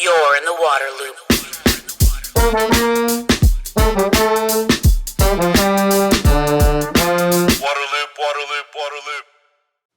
You're in the water loop. Waterloop.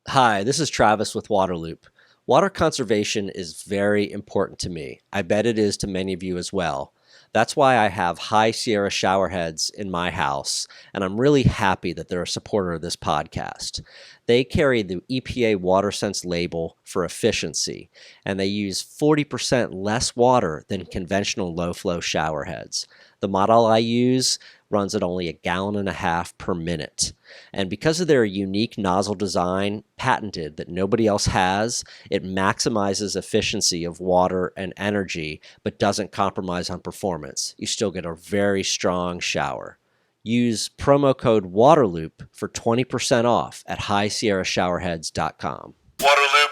Hi, this is Travis with Waterloop. Water conservation is very important to me. I bet it is to many of you as well. That's why I have High Sierra shower heads in my house, and I'm really happy that they're a supporter of this podcast. They carry the EPA WaterSense label for efficiency, and they use 40% less water than conventional low-flow shower heads. The model I use runs at only 1.5 gallons per minute. And because of their unique nozzle design, patented that nobody else has, it maximizes efficiency of water and energy, but doesn't compromise on performance. You still get a very strong shower. Use promo code WATERLOOP for 20% off at highsierrashowerheads.com. Waterloop.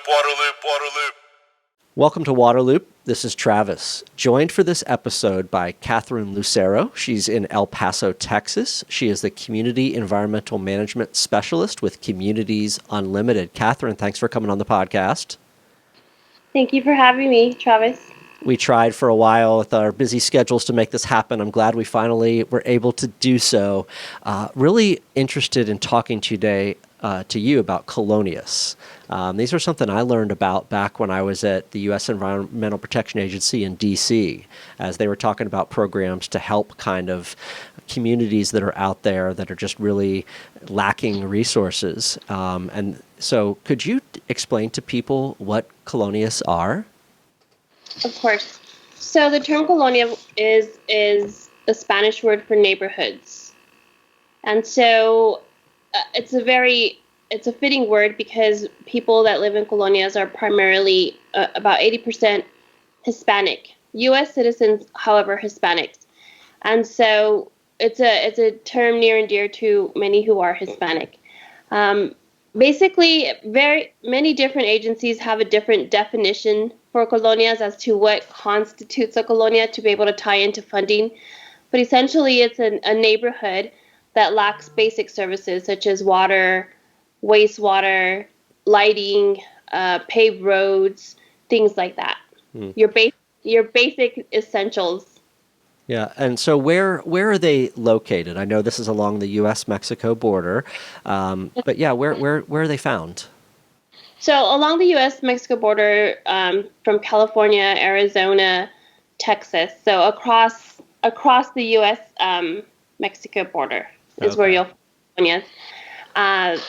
Welcome to Waterloop. This is Travis, joined for this episode by Kathryn Lucero. She's in El Paso, Texas. She is the Community Environmental Management Specialist with Communities Unlimited. Kathryn, thanks for coming on the podcast. Thank you for having me, Travis. We tried for a while with our busy schedules to make this happen. I'm glad we finally were able to do so. Really interested in talking today to you about Colonias. These are something I learned about back when I was at the U.S. Environmental Protection Agency in D.C., as they were talking about programs to help kind of communities that are out there that are just really lacking resources. And so could you explain to people what Colonias are? Of course. So the term colonia is a Spanish word for neighborhoods. And so it's a fitting word because people that live in colonias are primarily about 80% Hispanic. U.S. citizens, however, Hispanics. And so it's a term near and dear to many who are Hispanic. Basically, very many different agencies have a different definition for colonias as to what constitutes a colonia to be able to tie into funding. But essentially, it's a neighborhood that lacks basic services such as water, wastewater, lighting, paved roads, things like that. Your basic essentials. Yeah, and so where are they located? I know this is along the U.S. Mexico border, but yeah, where are they found? So along the U.S. Mexico border, from California, Arizona, Texas, so across the U.S. Mexico border is where you'll find colonias.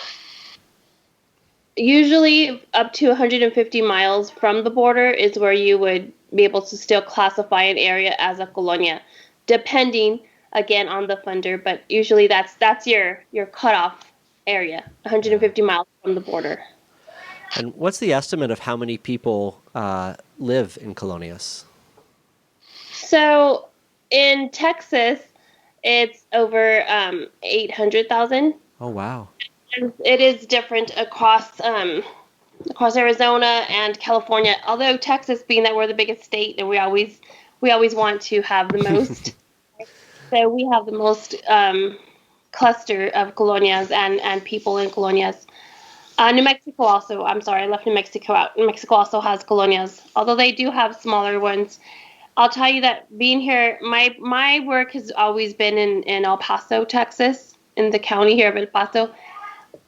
Usually up to 150 miles from the border is where you would be able to still classify an area as a colonia, depending, again, on the funder. But usually that's your cutoff area, 150 miles from the border. And what's the estimate of how many people live in Colonias? So in Texas, it's over 800,000. Oh, wow. It is different across Arizona and California. Although Texas, being that we're the biggest state, and we always want to have the most, so we have the most cluster of colonias and people in colonias. New Mexico also. I'm sorry, I left New Mexico out. New Mexico also has colonias, although they do have smaller ones. I'll tell you that being here, my work has always been in El Paso, Texas, in the county here of El Paso.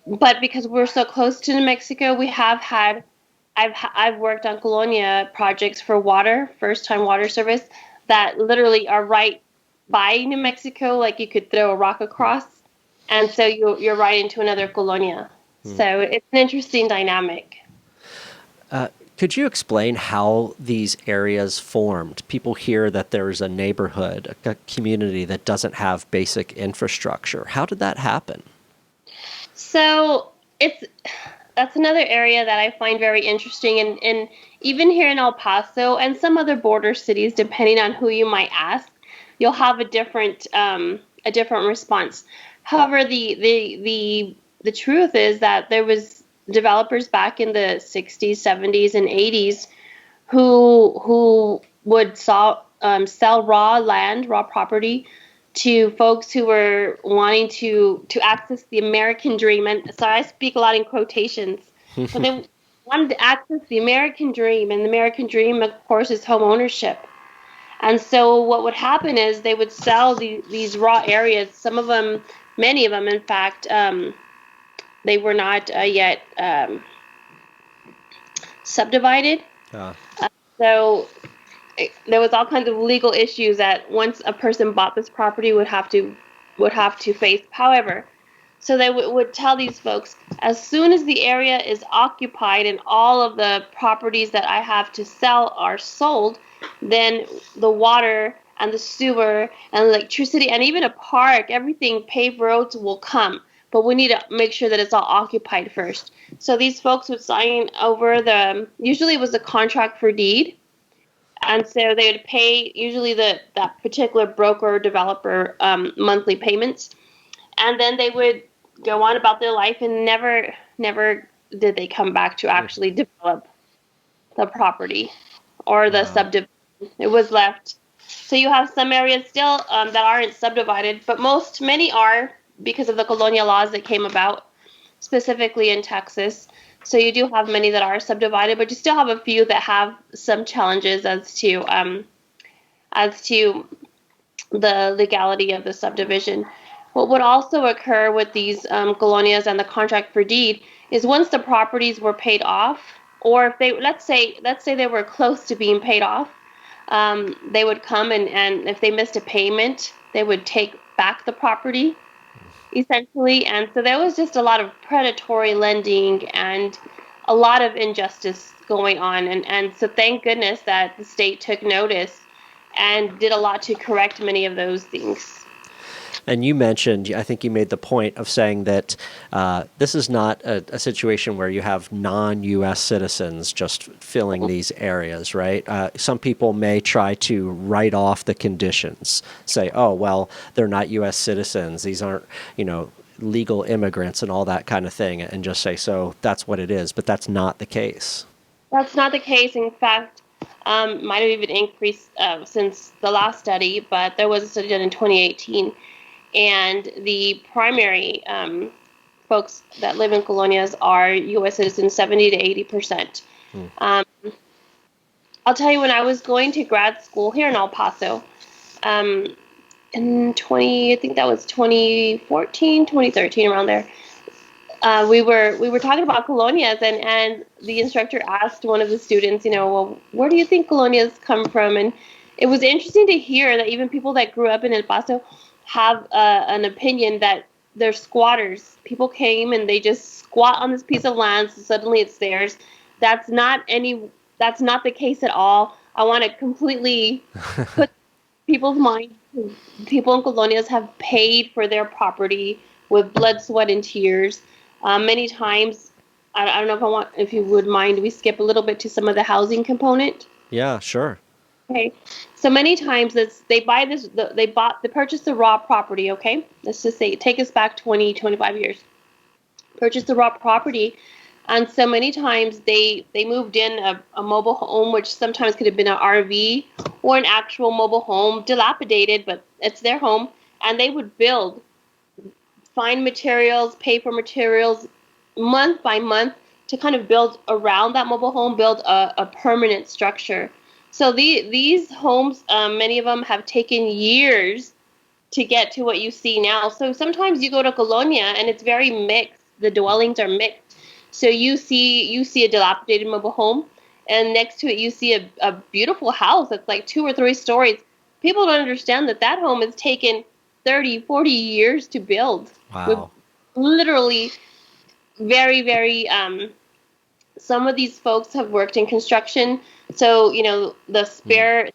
But because we're so close to New Mexico, I've worked on colonia projects for water, first-time water service, that literally are right by New Mexico, like you could throw a rock across, and so you're right into another colonia. So it's an interesting dynamic. Could you explain how these areas formed? People hear that there's a neighborhood, a community that doesn't have basic infrastructure. How did that happen? So that's another area that I find very interesting, and even here in El Paso and some other border cities, depending on who you might ask, you'll have a different response. However, the truth is that there was developers back in the 60s, 70s, and 80s who would sell raw land, raw property to folks who were wanting to access the American dream. And sorry, I speak a lot in quotations, but wanted to access the American dream, and the American dream, of course, is home ownership. And so what would happen is they would sell these raw areas. Some of them, many of them, in fact, they were not yet subdivided. Uh, So there was all kinds of legal issues that once a person bought this property would have to face. However, so they would tell these folks, as soon as the area is occupied and all of the properties that I have to sell are sold, then the water and the sewer and electricity and even a park, everything, paved roads will come. But we need to make sure that it's all occupied first. So these folks would sign over usually it was a contract for deed. And so they would pay usually that particular broker or developer monthly payments, and then they would go on about their life, and never did they come back to actually develop the property or the wow. subdivision. It was left. So you have some areas still that aren't subdivided, but many are because of the colonial laws that came about specifically in Texas. So you do have many that are subdivided, but you still have a few that have some challenges as to the legality of the subdivision. What would also occur with these colonias and the contract for deed is once the properties were paid off, or if they let's say they were close to being paid off, they would come and if they missed a payment, they would take back the property essentially. And so there was just a lot of predatory lending and a lot of injustice going on. And so thank goodness that the state took notice and did a lot to correct many of those things. And you mentioned, I think you made the point of saying that this is not a situation where you have non-U.S. citizens just filling these areas, right? Some people may try to write off the conditions, say, oh, well, they're not U.S. citizens. These aren't, legal immigrants and all that kind of thing, and just say, so that's what it is. But that's not the case. That's not the case. In fact, might have even increased since the last study, but there was a study done in 2018. And the primary folks that live in colonias are U.S. citizens, 70 to 80%. Um, I'll tell you, when I was going to grad school here in El Paso, um, I think that was 2014, 2013, around there. We were talking about colonias, and the instructor asked one of the students, well, where do you think colonias come from? And it was interesting to hear that even people that grew up in El Paso have an opinion that they're squatters. People came and they just squat on this piece of land, so suddenly it's theirs. That's not the case at all. I want to completely put people's minds. People in colonias have paid for their property with blood, sweat, and tears. Many times, I don't know if you would mind, we skip a little bit to some of the housing component. Yeah, sure. Okay, so many times they purchase the raw property. Okay, let's just say take us back 20, 25 years. Purchase the raw property, and so many times they moved in a mobile home, which sometimes could have been an RV or an actual mobile home, dilapidated, but it's their home, and they would find materials, pay for materials month by month to kind of build around that mobile home, build a permanent structure. So these homes, many of them have taken years to get to what you see now. So sometimes you go to Colonia and it's very mixed. The dwellings are mixed. So you see a dilapidated mobile home, and next to it you see a beautiful house that's like 2 or 3 stories. People don't understand that home has taken 30, 40 years to build. Wow. Literally very, very, some of these folks have worked in construction. So, the spare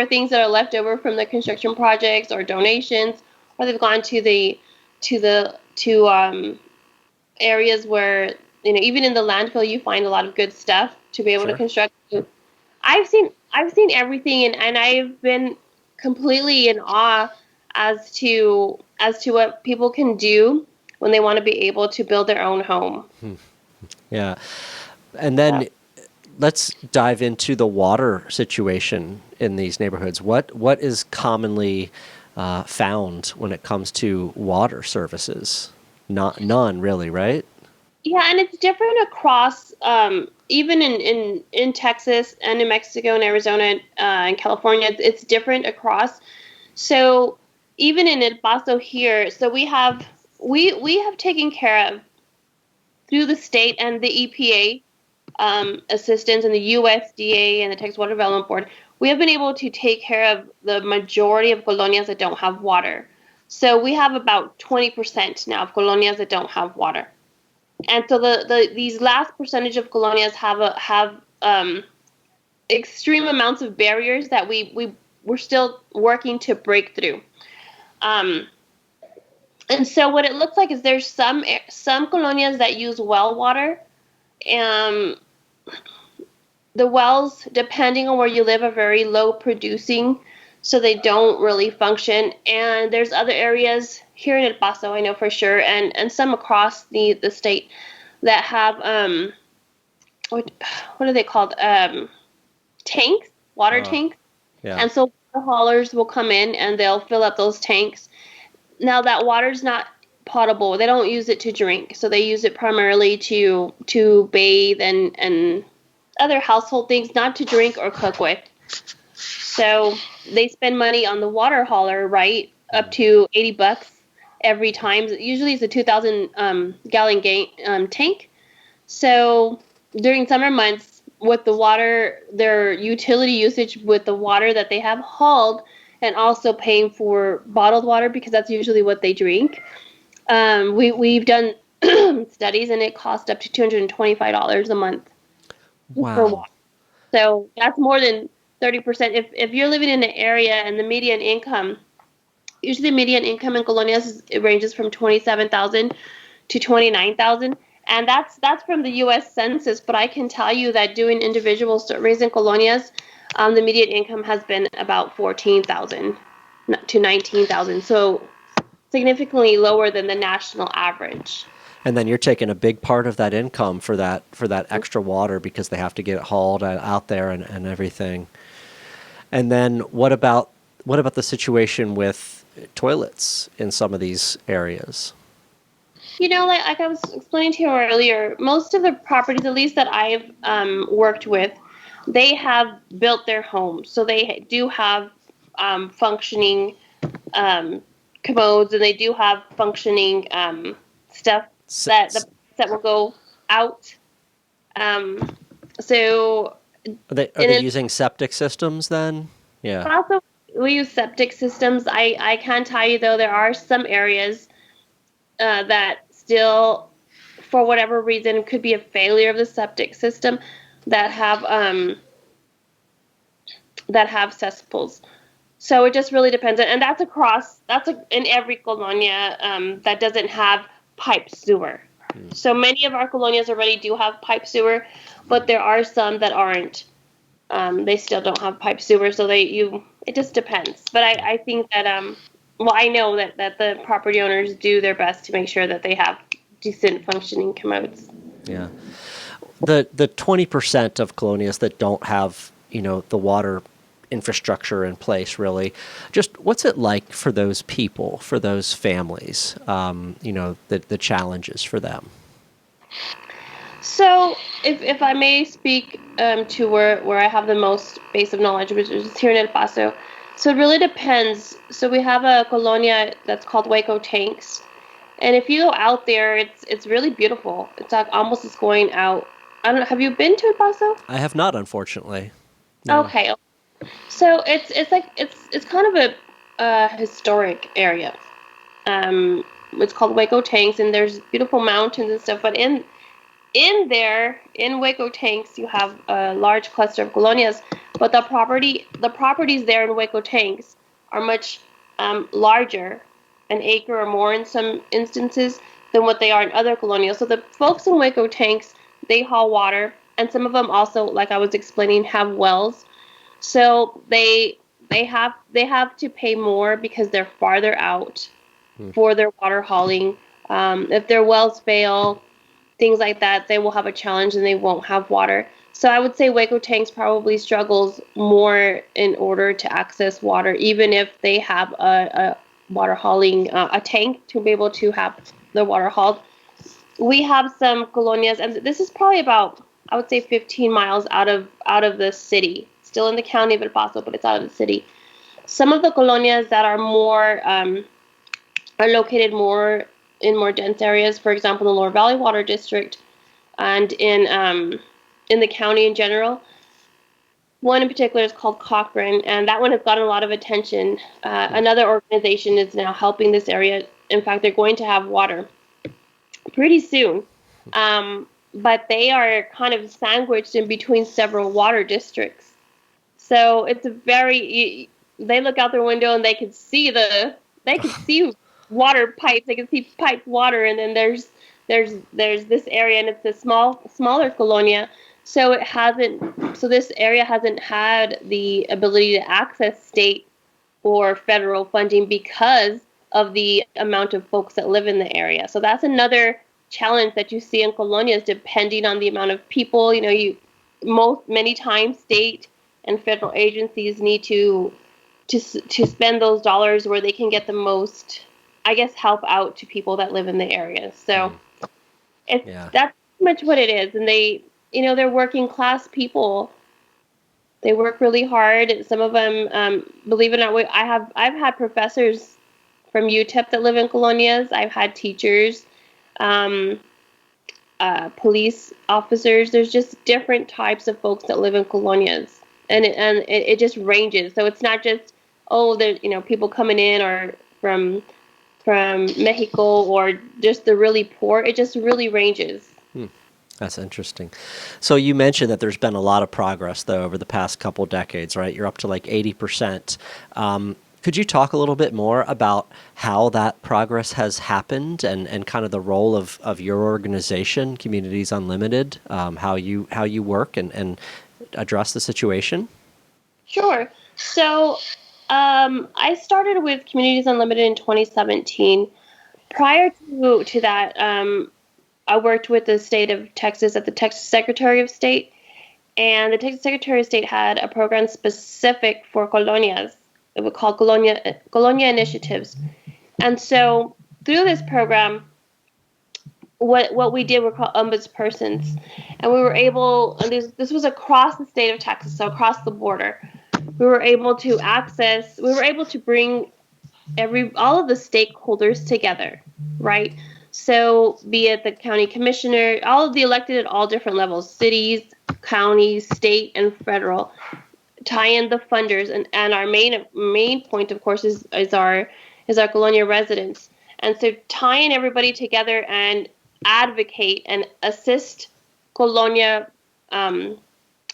things that are left over from the construction projects or donations, or they've gone to areas where, even in the landfill, you find a lot of good stuff to be able to Sure. construct. I've seen everything, and I've been completely in awe as to what people can do when they want to be able to build their own home. Yeah. And then let's dive into the water situation in these neighborhoods. What is commonly found when it comes to water services? None, really, right? Yeah, and it's different across, even in Texas and New Mexico and Arizona and California. It's different across. So even in El Paso here, so we have taken care of through the state and the EPA assistance and the USDA and the Texas Water Development Board. We have been able to take care of the majority of colonias that don't have water. So we have about 20% now of colonias that don't have water. And so these last percentage of colonias have extreme amounts of barriers that we're still working to break through. Um, and so what it looks like is there's some colonias that use well water. Um, the wells, depending on where you live, are very low producing, so they don't really function. And there's other areas here in El Paso, I know for sure, and some across the state that have what are they called? Tanks, water tanks. Yeah. And so water haulers will come in and they'll fill up those tanks. Now that water's not potable. They don't use it to drink. So they use it primarily to bathe and other household things, not to drink or cook with. So they spend money on the water hauler, right? Up to $80 every time. Usually it's a 2,000 gallon tank. So during summer months, with the water, their utility usage with the water that they have hauled, and also paying for bottled water because that's usually what they drink. We've done studies, and it costs up to $225 a month for Wow. water. So that's more than 30%. If you're living in an area and the median income, usually the median income in Colonias it ranges from 27,000 to 29,000, and that's from the U.S. Census. But I can tell you that doing individual surveys in Colonias, the median income has been about 14,000 to 19,000, so significantly lower than the national average. And then you're taking a big part of that income for that extra water because they have to get it hauled out there and everything. And then what about the situation with toilets in some of these areas? Like I was explaining to you earlier, most of the properties, at least that I've worked with, they have built their homes, so they do have functioning um, commodes, and they do have functioning stuff S- that s- that will go out. Um, so are they and using septic systems then? Yeah. also we use septic systems. I can tell you though there are some areas that still, for whatever reason, could be a failure of the septic system that have cesspools. So it just really depends, and in every colonia that doesn't have pipe sewer. So many of our colonias already do have pipe sewer, but there are some that aren't. They still don't have pipe sewer, so it just depends. But I think that well, I know that the property owners do their best to make sure that they have decent functioning commodes. Yeah. The 20% of colonias that don't have, the water infrastructure in place really, just what's it like for those people, for those families, the challenges for them? So, if I may speak to where I have the most base of knowledge, which is here in El Paso. So it really depends. So we have a colonia that's called Waco Tanks, and if you go out there, it's really beautiful. It's like almost as going out. I don't know. Have you been to El Paso? I have not, unfortunately. No. Okay. So it's kind of a historic area. It's called Waco Tanks, and there's beautiful mountains and stuff. But in Waco Tanks, you have a large cluster of colonias, but the properties there in Waco Tanks are much larger, an acre or more in some instances, than what they are in other colonias. So the folks in Waco Tanks, they haul water, and some of them also, like I was explaining, have wells. So they have to pay more because they're farther out for their water hauling. If their wells fail, things like that, they will have a challenge and they won't have water. So I would say Waco Tanks probably struggles more in order to access water, even if they have a water hauling a tank to be able to have the water hauled. we have some colonias, and this is probably about, I would say, 15 miles out of the city, still in the county of El Paso, but it's out of the city. Some of the colonias that are more are located more in more dense areas. For example, the Lower Valley Water District, and in the county in general. One in particular is called Cochrane, and that one has gotten a lot of attention. Another organization is now helping this area. In fact, they're going to have water pretty soon. But they are kind of sandwiched in between several water districts. So it's a very, they look out their window and they could see water pipes, they can see piped water, and then there's this area, and it's a smaller colonia. So this area hasn't had the ability to access state or federal funding because of the amount of folks that live in the area. So that's another challenge that you see in colonias, depending on the amount of people. Many times state and federal agencies need to spend those dollars where they can get the most, I guess, help out to people that live in the area. So that's pretty much what it is. And they're working class people. They work really hard. Some of them, believe it or not, I've had professors from UTEP that live in colonias. I've had teachers, police officers. There's just different types of folks that live in colonias, and it just ranges. So it's not just people coming in or from Mexico or just the really poor. It just really ranges. That's interesting. So you mentioned that there's been a lot of progress, though, over the past couple decades, right? You're up to like 80%. Could you talk a little bit more about how that progress has happened and kind of the role of your organization, Communities Unlimited, how you work and address the situation? Sure. So I started with Communities Unlimited in 2017. Prior to that, I worked with the state of Texas at the Texas Secretary of State, and the Texas Secretary of State had a program specific for colonias. It was called Colonia Initiatives. And so through this program, what we did were called ombudspersons, and we were able, and this was across the state of Texas, so across the border. We were able to bring all of the stakeholders together, right? So be it the county commissioner, all of the elected at all different levels, cities, counties, state, and federal, tie in the funders, and our main point, of course, is our Colonia residents. And so tying everybody together and advocate and assist Colonia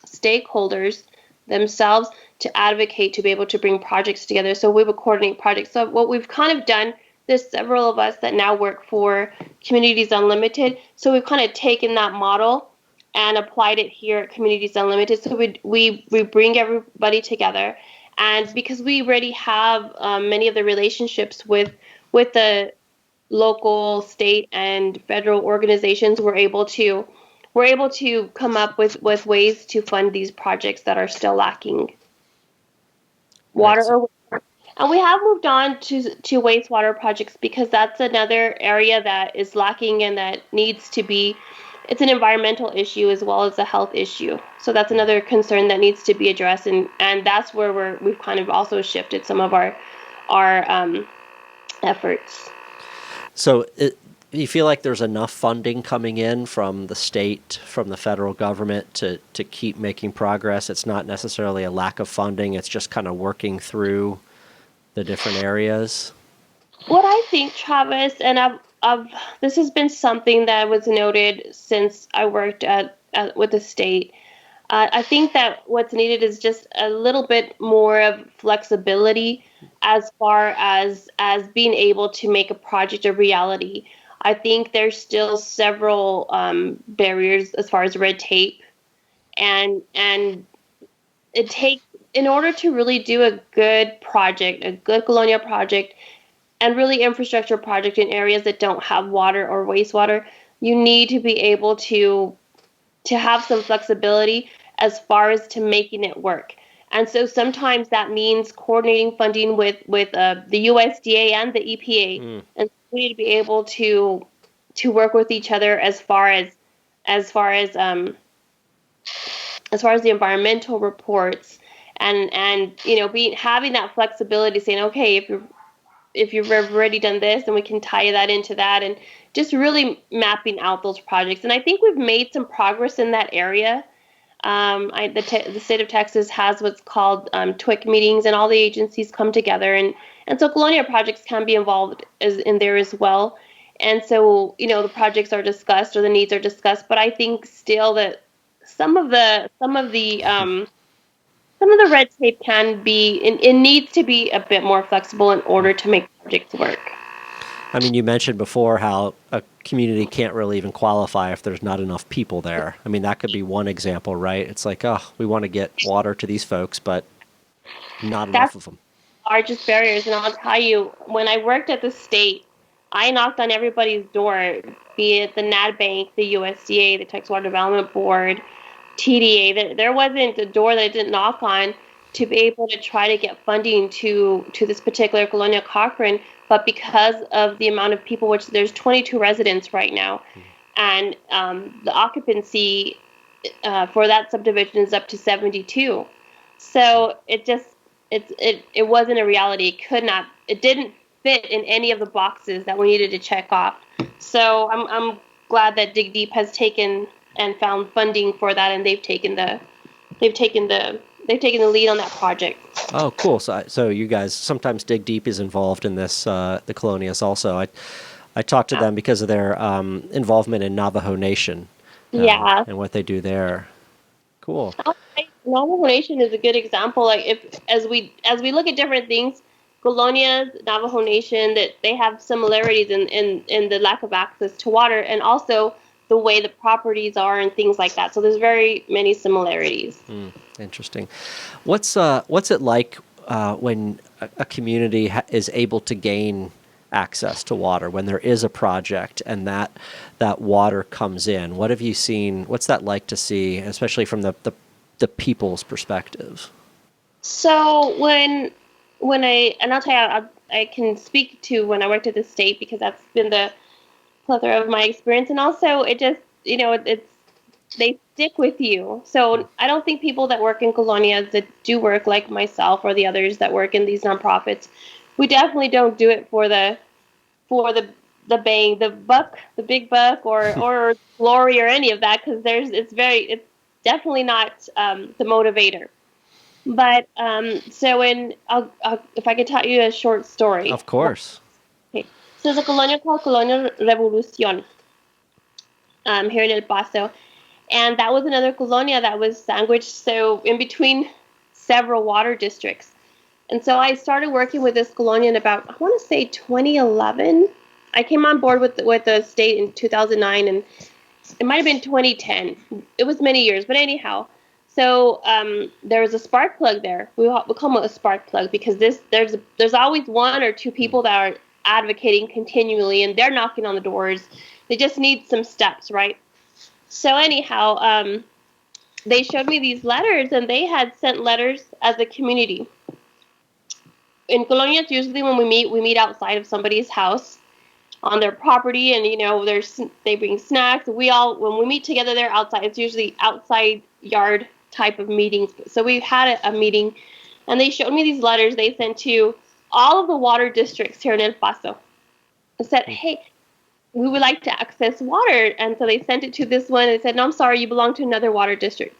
stakeholders themselves to advocate to be able to bring projects together. So we would coordinate projects. So what we've kind of done, there's several of us that now work for Communities Unlimited. So we've kind of taken that model and applied it here at Communities Unlimited. So we bring everybody together. And because we already have many of the relationships with the local, state, and federal organizations, we're able to come up with ways to fund these projects that are still lacking water or wastewater. And we have moved on to wastewater projects because that's another area that is lacking and that needs to be. It's an environmental issue as well as a health issue. So that's another concern that needs to be addressed, and that's where we've kind of also shifted some of our efforts. So you feel like there's enough funding coming in from the state, from the federal government to keep making progress? It's not necessarily a lack of funding. It's just kind of working through the different areas. What I think, Travis, and this has been something that was noted since I worked with the state. I think that what's needed is just a little bit more of flexibility as far as being able to make a project a reality. I think there's still several barriers as far as red tape, and it takes, in order to really do a good project, a good Colonia project, and really infrastructure project in areas that don't have water or wastewater, you need to be able to have some flexibility as far as to making it work. And so sometimes that means coordinating funding with the USDA and the EPA. And we need to be able to to work with each other as far as the environmental reports, and being having that flexibility, saying, okay, if you've already done this, then we can tie that into that, and just really mapping out those projects. And I think we've made some progress in that area. The state of Texas has what's called TWIC meetings, and all the agencies come together, and so Colonia projects can be involved in there as well. And so, the projects are discussed or the needs are discussed, but I think still that some of the red tape can be, it needs to be a bit more flexible in order to make projects work. I mean, you mentioned before how a community can't really even qualify if there's not enough people there. I mean, that could be one example, right? It's like, oh, we want to get water to these folks, but not enough of them. Largest barriers. And I'll tell you, when I worked at the state, I knocked on everybody's door, be it the NAD Bank, the USDA, the Texas Water Development Board, TDA. There wasn't a door that I didn't knock on to be able to try to get funding to this particular Colonia Kathryn. But because of the amount of people, which there's 22 residents right now, and the occupancy for that subdivision is up to 72. So it wasn't a reality. It didn't fit in any of the boxes that we needed to check off. So I'm glad that Dig Deep has taken and found funding for that, and they've taken the lead on that project. Oh, cool. So you guys, sometimes Dig Deep is involved in this, the Colonias also. I talked to them because of their involvement in Navajo Nation. And what they do there. Cool. Navajo Nation is a good example. Like as we look at different things, Colonias, Navajo Nation, that they have similarities in the lack of access to water, and also the way the properties are and things like that. So there's very many similarities. Interesting. What's it like when a community is able to gain access to water, when there is a project and that water comes in? What have you seen? What's that like to see, especially from the people's perspective? So when I'll tell you, I can speak to when I worked at the state, because that's been the plethora of my experience, and also it just, they stick with you. So I don't think people that work in Colonias, that do work like myself or the others that work in these nonprofits, we definitely don't do it for the big buck or glory or any of that, because it's definitely not the motivator. But so if I could tell you a short story. Of course. Okay. So there's a colonia called Colonia Revolucion here in El Paso. And that was another colonia that was sandwiched so in between several water districts. And so I started working with this colonia in about, I want to say 2011. I came on board with the state in 2009, and it might have been 2010. It was many years, but anyhow. So there was a spark plug there. We call it a spark plug because there's always one or two people that are advocating continually, and they're knocking on the doors. They just need some steps, right? So anyhow, they showed me these letters, and they had sent letters as a community. In Colonias, usually when we meet outside of somebody's house on their property, and they bring snacks. When we meet together there outside, it's usually outside yard type of meetings. So we had a meeting, and they showed me these letters they sent to all of the water districts here in El Paso. They said, hey, we would like to access water. And so they sent it to this one. They said, no, I'm sorry, you belong to another water district.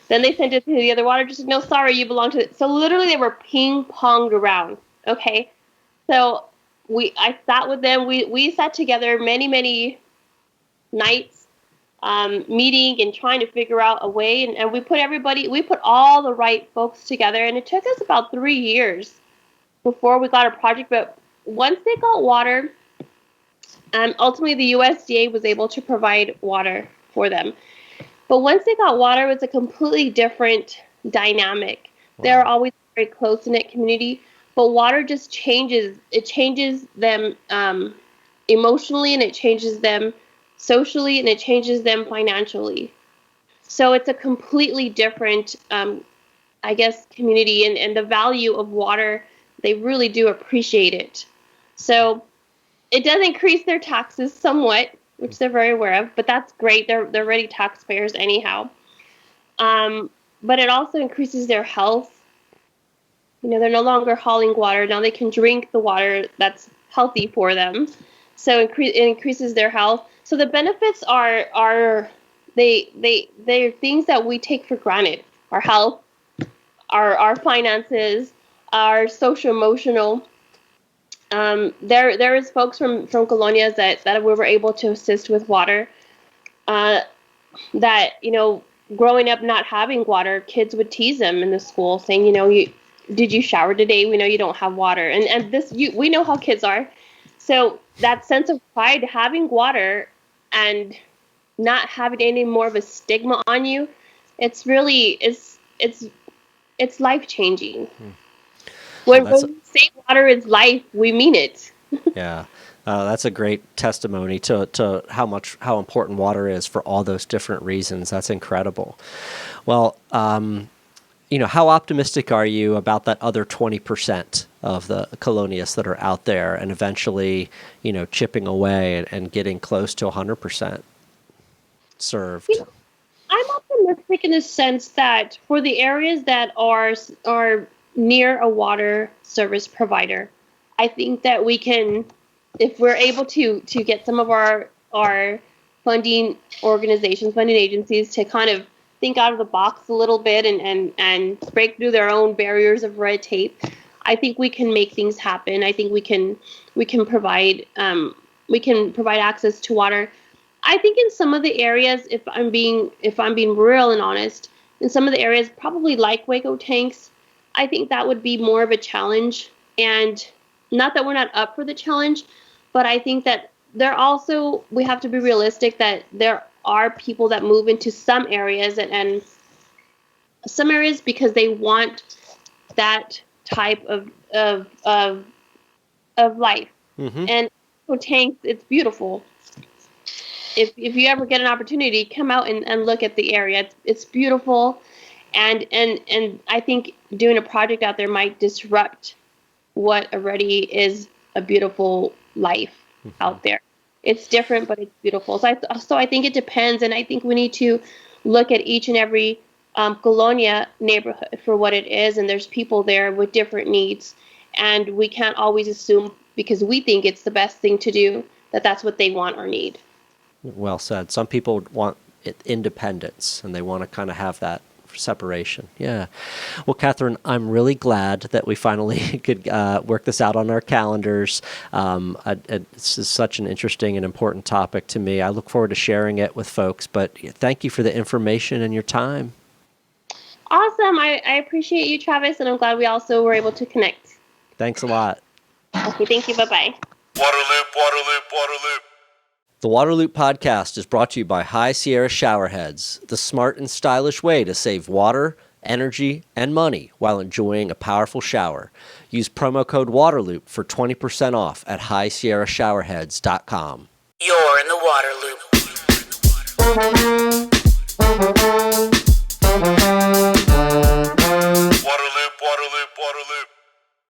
Then they sent it to the other water district. No, sorry, you belong to... So literally they were ping-ponged around, okay? So I sat with them. We sat together many nights, meeting and trying to figure out a way. And we put all the right folks together. And it took us about 3 years before we got a project. But once they got water, ultimately the USDA was able to provide water for them. But once they got water, it was a completely different dynamic. Wow. They're always a very close-knit community, but water just changes. It changes them emotionally, and it changes them socially, and it changes them financially. So it's a completely different, community, and the value of water, they really do appreciate it. So it does increase their taxes somewhat, which they're very aware of. But that's great. They're already taxpayers anyhow. But it also increases their health. They're no longer hauling water. Now they can drink the water that's healthy for them. So it increases their health. So the benefits are they're things that we take for granted. Our health, our finances, our social emotional. There is folks from Colonias that we were able to assist with water. That growing up not having water, kids would tease them in the school, saying, did you shower today? We know you don't have water, and we know how kids are. So that sense of pride, having water, and not having any more of a stigma on you, it's really it's life changing. When we say water is life, we mean it. Yeah. That's a great testimony to how important water is for all those different reasons. That's incredible. Well, how optimistic are you about that other 20% of the Colonias that are out there and eventually, chipping away and getting close to 100% served? I'm optimistic in the sense that for the areas that are near a water service provider, I think that we can, if we're able to get some of our funding agencies to kind of think out of the box a little bit and break through their own barriers of red tape, I think we can make things happen. I think we can provide access to water. I think in some of the areas, if I'm being real and honest, in some of the areas, probably like Waco tanks, I think that would be more of a challenge. And not that we're not up for the challenge, but I think that we have to be realistic that there are people that move into some areas and some areas because they want that type of life. Mm-hmm. And for tanks, it's beautiful. If you ever get an opportunity, come out and look at the area. It's beautiful, and I think doing a project out there might disrupt what already is a beautiful life out there. It's different, but it's beautiful. So I think it depends, and I think we need to look at each and every Colonia neighborhood for what it is, and there's people there with different needs, and we can't always assume because we think it's the best thing to do that that's what they want or need. Well said. Some people want independence, and they want to kind of have that separation. Yeah. Well, Kathryn, I'm really glad that we finally could work this out on our calendars. This is such an interesting and important topic to me. I look forward to sharing it with folks, but thank you for the information and your time. Awesome. I appreciate you, Travis, and I'm glad we also were able to connect. Thanks a lot. Okay, thank you. Bye-bye. Waterloop, waterloop, waterloop. The Waterloop podcast is brought to you by High Sierra Showerheads, the smart and stylish way to save water, energy, and money while enjoying a powerful shower. Use promo code WATERLOOP for 20% off at highsierrashowerheads.com. You're in the Waterloop.